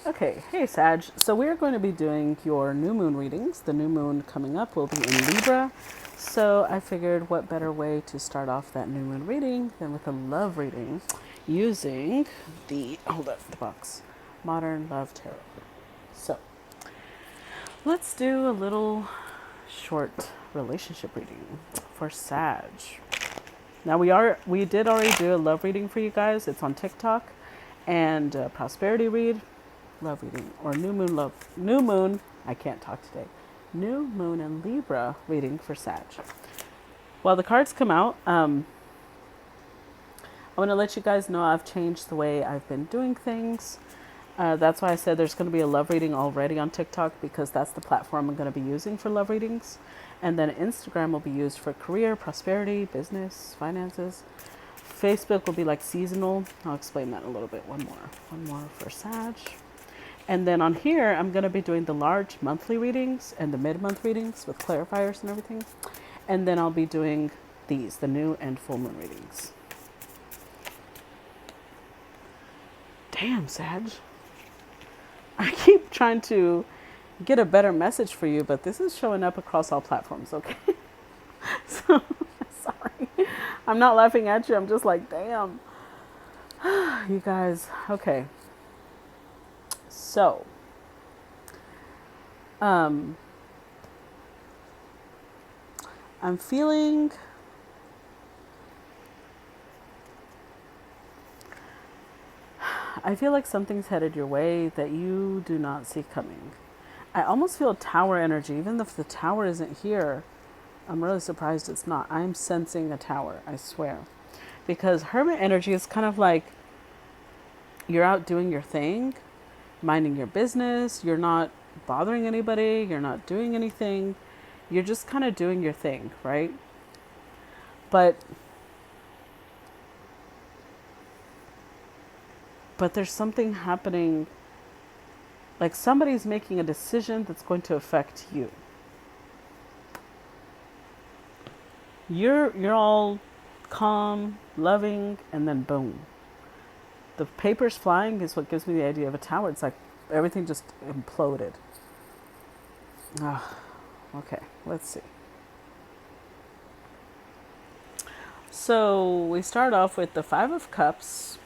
Okay, hey Sag. So we're going to be doing your new moon readings. The new moon coming up will be in Libra. So I figured what better way to start off that new moon reading than with a love reading using hold up, the box, Modern Love Tarot. So let's do a little short relationship reading for Sag. Now we did already do a love reading for you guys. It's on TikTok, and prosperity read, love reading, or new moon. I can't talk today. New moon and Libra reading for Sag. While the cards come out, I want to let you guys know I've changed the way I've been doing things. That's why I said there's going to be a love reading already on TikTok, because that's the platform I'm going to be using for love readings. And then Instagram will be used for career, prosperity, business, finances. Facebook will be like seasonal. I'll explain that in a little bit. One more for Sag. And then on here, I'm going to be doing the large monthly readings and the mid-month readings with clarifiers and everything. And then I'll be doing the new and full moon readings. Damn, Sag. I keep trying to get a better message for you, but this is showing up across all platforms, okay? So, sorry. I'm not laughing at you. I'm just like, damn. You guys, okay. So, I'm feeling I feel like something's headed your way that you do not see coming. I almost feel tower energy, even if the tower isn't here. I'm really surprised it's not. I'm sensing a tower, I swear. Because hermit energy is kind of like you're out doing your thing, minding your business. You're not bothering anybody. You're not doing anything. You're just kind of doing your thing, right? But there's something happening, like somebody's making a decision that's going to affect you. You're all calm, loving, and then boom. The papers flying is what gives me the idea of a tower. It's like everything just imploded. Okay, let's see. So we start off with the Five of Cups.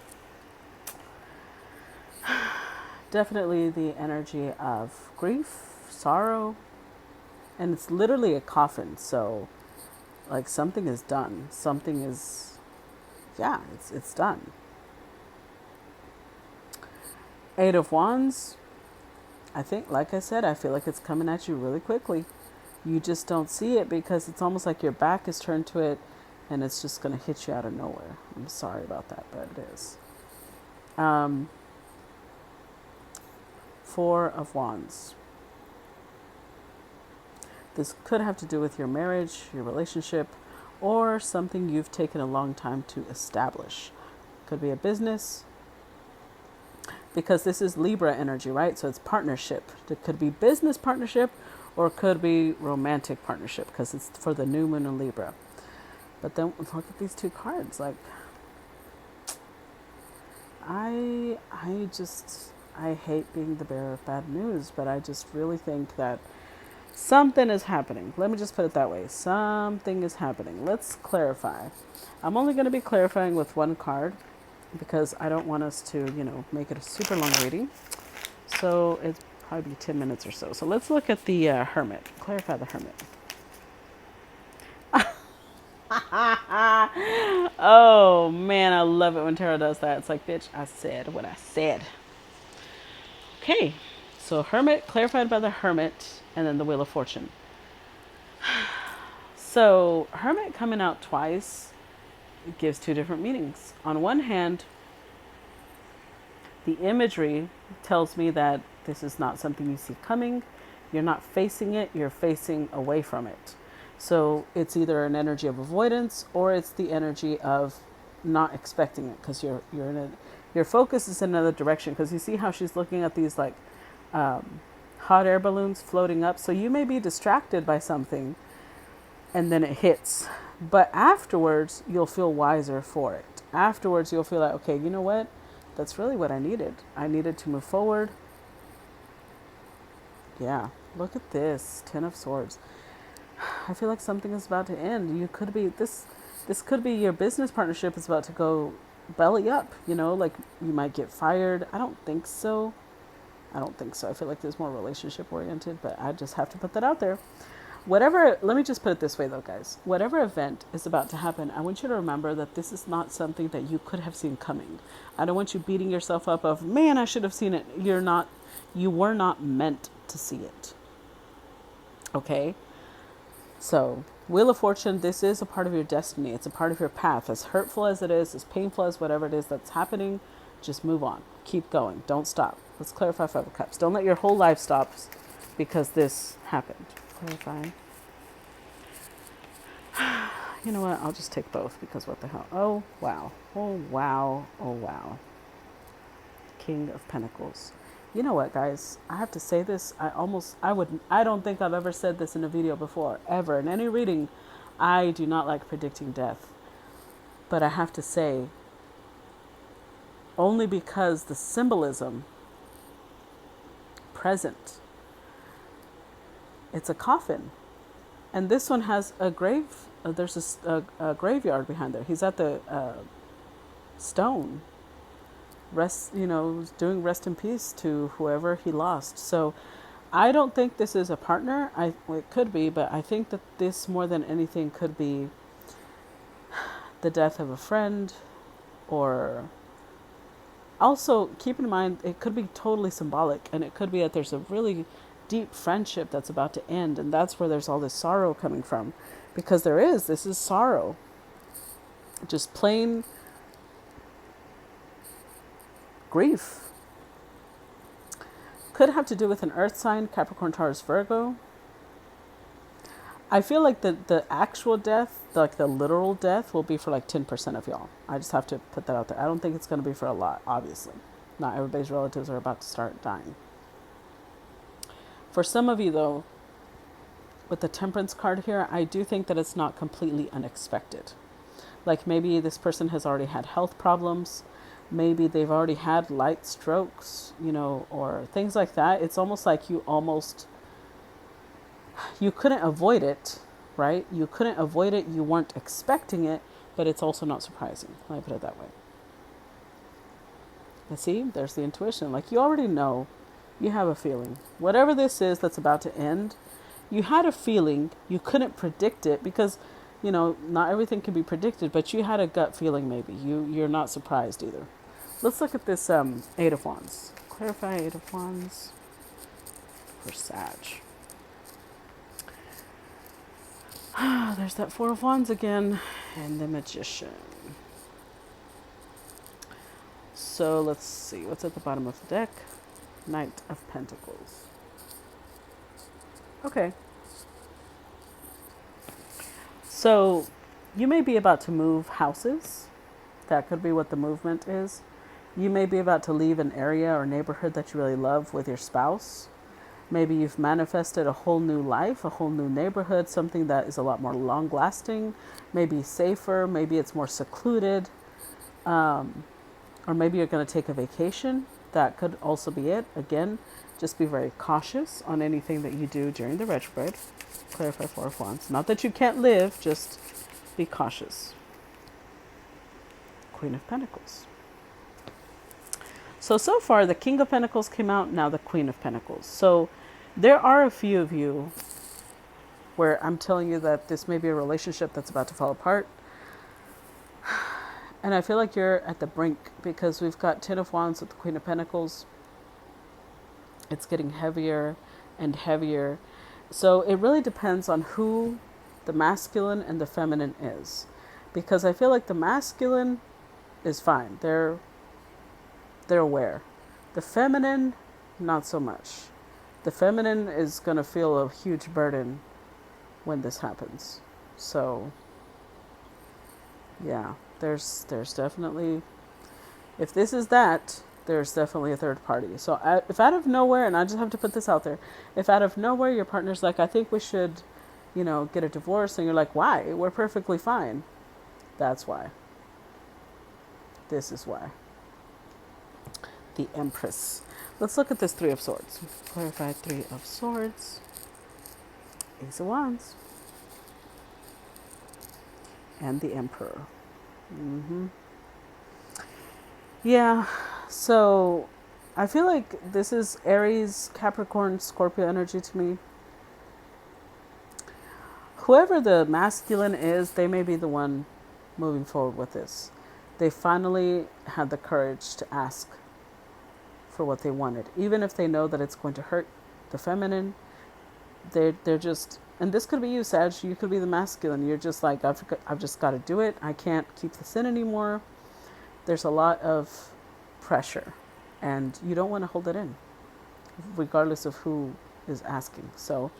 Definitely the energy of grief, sorrow, and it's literally a coffin. So like something is done. Something is, yeah, it's done. Eight of Wands. I think, like I said, I feel like it's coming at you really quickly. You just don't see it because it's almost like your back is turned to it and it's just going to hit you out of nowhere. I'm sorry about that, but it is. Four of Wands. This could have to do with your marriage, your relationship, or something you've taken a long time to establish. Could be a business, because this is Libra energy, right? So it's partnership. It could be business partnership or it could be romantic partnership, because it's for the new moon in Libra. But then look at these two cards. Like, I hate being the bearer of bad news, but I just really think that something is happening. Let me just put it that way. Something is happening. Let's clarify. I'm only going to be clarifying with one card because I don't want us to, make it a super long reading. So it's probably 10 minutes or so. So let's look at the Hermit. Clarify the Hermit. Oh, man, I love it when tarot does that. It's like, bitch, I said what I said. Okay, so Hermit, clarified by the Hermit, and then the Wheel of Fortune. So Hermit coming out twice, it gives two different meanings. On one hand, the imagery tells me that this is not something you see coming. You're not facing it, you're facing away from it. So it's either an energy of avoidance or it's the energy of not expecting it, because you're in a, your focus is in another direction, because you see how she's looking at these like hot air balloons floating up. So you may be distracted by something and then it hits. But afterwards, you'll feel wiser for it. Afterwards, you'll feel like, okay, you know what? That's really what I needed. I needed to move forward. Yeah, look at this, Ten of Swords. I feel like something is about to end. You could be this could be your business partnership is about to go belly up, you know, like you might get fired. I don't think so. I don't think so. I feel like there's more relationship oriented, but I just have to put that out there. Whatever, let me just put it this way though, guys. Whatever event is about to happen, I want you to remember that this is not something that you could have seen coming. I don't want you beating yourself up of, man, I should have seen it. You were not meant to see it. Okay? So, Wheel of Fortune, this is a part of your destiny. It's a part of your path. As hurtful as it is, as painful as whatever it is that's happening, just move on. Keep going. Don't stop. Let's clarify Five of Cups. Don't let your whole life stop because this happened. Clarify. You know what? I'll just take both because what the hell? Oh, wow. Oh, wow. Oh, wow. King of Pentacles. You know what, guys? I have to say this. I don't think I've ever said this in a video before, ever. In any reading, I do not like predicting death. But I have to say, only because the symbolism present, it's a coffin. And this one has a grave. There's a graveyard behind there. He's at the stone. Doing rest in peace to whoever he lost. So I don't think this is a partner. It could be, but I think that this more than anything could be the death of a friend, or also keep in mind it could be totally symbolic, and it could be that there's a really deep friendship that's about to end, and that's where there's all this sorrow coming from, because this is sorrow, just plain grief. Could have to do with an earth sign, Capricorn, Taurus, Virgo. I feel like the actual death, like the literal death, will be for like 10% of y'all. I just have to put that out there. I don't think it's going to be for a lot, obviously. Not everybody's relatives are about to start dying. For some of you, though, with the Temperance card here, I do think that it's not completely unexpected. Like maybe this person has already had health problems. Maybe they've already had light strokes, or things like that. It's almost like you couldn't avoid it, right? You couldn't avoid it. You weren't expecting it, but it's also not surprising. Let me put it that way. And see, there's the intuition. Like you already know, you have a feeling. Whatever this is that's about to end, you had a feeling. You couldn't predict it because, not everything can be predicted, but you had a gut feeling maybe. You're not surprised either. Let's look at this Eight of Wands. Clarify Eight of Wands for Sag. There's that Four of Wands again, and the Magician. So let's see, what's at the bottom of the deck? Knight of Pentacles. Okay. So you may be about to move houses. That could be what the movement is. You may be about to leave an area or neighborhood that you really love with your spouse. Maybe you've manifested a whole new life, a whole new neighborhood, something that is a lot more long-lasting, maybe safer, maybe it's more secluded, or maybe you're going to take a vacation. That could also be it. Again, just be very cautious on anything that you do during the retrograde. Clarify Four of Wands. Not that you can't live, just be cautious. Queen of Pentacles. So far, the King of Pentacles came out, now the Queen of Pentacles. So there are a few of you where I'm telling you that this may be a relationship that's about to fall apart. And I feel like you're at the brink because we've got Ten of Wands with the Queen of Pentacles. It's getting heavier and heavier. So it really depends on who the masculine and the feminine is. Because I feel like the masculine is fine. They're aware. The feminine, not so much. The feminine is going to feel a huge burden when this happens. So, yeah, there's definitely, if this is that, there's definitely a third party. So if out of nowhere, and I just have to put this out there, if out of nowhere your partner's like, I think we should, get a divorce, and you're like, why? We're perfectly fine. That's why. This is why. The Empress. Let's look at this Three of Swords. Clarify Three of Swords. Ace of Wands. And the Emperor. Yeah, so I feel like this is Aries, Capricorn, Scorpio energy to me. Whoever the masculine is, they may be the one moving forward with this. They finally had the courage to ask for what they wanted. Even if they know that it's going to hurt the feminine, they're just, and this could be you, Sag, you could be the masculine. You're just like, I've just got to do it. I can't keep this in anymore. There's a lot of pressure and you don't want to hold it in, regardless of who is asking. So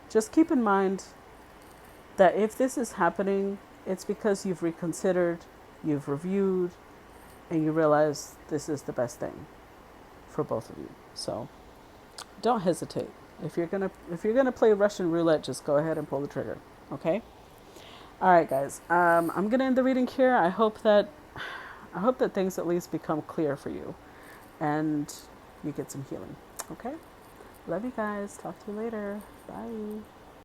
just keep in mind that if this is happening, it's because you've reconsidered, you've reviewed, and you realize this is the best thing for both of you. So don't hesitate. If you're gonna play Russian roulette, just go ahead and pull the trigger. Okay? All right, guys. I'm gonna end the reading here. I hope that things at least become clear for you, and you get some healing. Okay? Love you guys. Talk to you later. Bye.